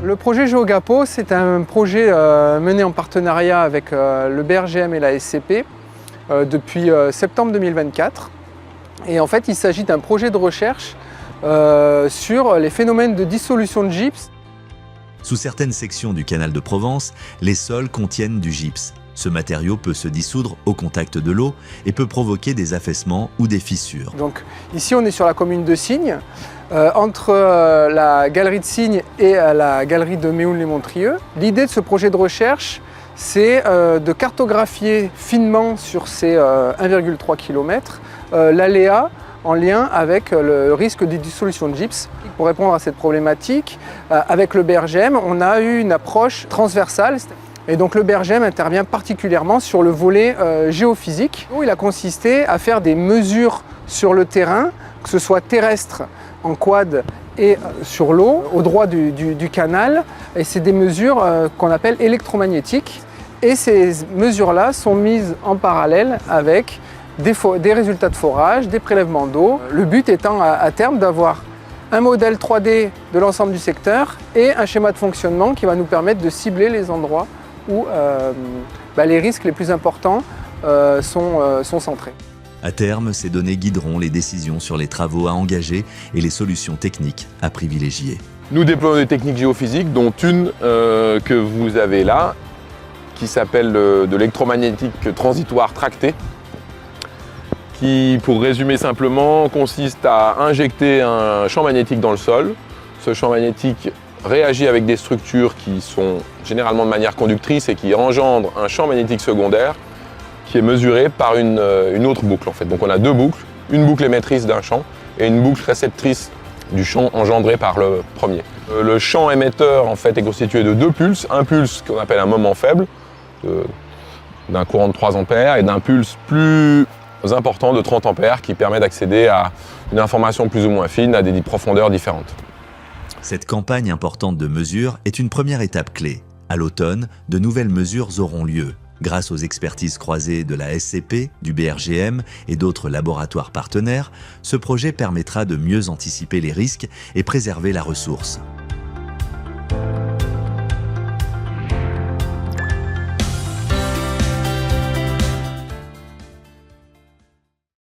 Le projet GeoGapo, c'est un projet mené en partenariat avec le BRGM et la SCP depuis septembre 2024. Et en fait, il s'agit d'un projet de recherche sur les phénomènes de dissolution de gypse. Sous certaines sections du canal de Provence, les sols contiennent du gypse. Ce matériau peut se dissoudre au contact de l'eau et peut provoquer des affaissements ou des fissures. Donc ici, on est sur la commune de Signes, entre la galerie de Signes et la galerie de Méhoun-les-Montrieux. L'idée de ce projet de recherche, c'est de cartographier finement sur ces 1,3 km l'aléa en lien avec le risque de dissolution de gypse. Pour répondre à cette problématique, avec le BRGM, on a eu une approche transversale. Et donc le BRGM intervient particulièrement sur le volet géophysique, où il a consisté à faire des mesures sur le terrain, que ce soit terrestre, en quad et sur l'eau, au droit du canal. Et c'est des mesures qu'on appelle électromagnétiques. Et ces mesures-là sont mises en parallèle avec des résultats de forage, des prélèvements d'eau. Le but étant à terme d'avoir un modèle 3D de l'ensemble du secteur et un schéma de fonctionnement qui va nous permettre de cibler les endroits où les risques les plus importants sont centrés. À terme, ces données guideront les décisions sur les travaux à engager et les solutions techniques à privilégier. Nous déployons des techniques géophysiques, dont une que vous avez là, qui s'appelle de l'électromagnétique transitoire tractée, qui, pour résumer simplement, consiste à injecter un champ magnétique dans le sol. Ce champ magnétique réagit avec des structures qui sont généralement de manière conductrice et qui engendrent un champ magnétique secondaire qui est mesuré par une autre boucle en fait. Donc on a deux boucles, une boucle émettrice d'un champ et une boucle réceptrice du champ engendré par le premier. Le champ émetteur en fait est constitué de deux pulses, un pulse qu'on appelle un moment faible d'un courant de 3 ampères et d'un pulse plus important de 30 ampères qui permet d'accéder à une information plus ou moins fine à des profondeurs différentes. Cette campagne importante de mesures est une première étape clé. À l'automne, de nouvelles mesures auront lieu. Grâce aux expertises croisées de la SCP, du BRGM et d'autres laboratoires partenaires, ce projet permettra de mieux anticiper les risques et préserver la ressource.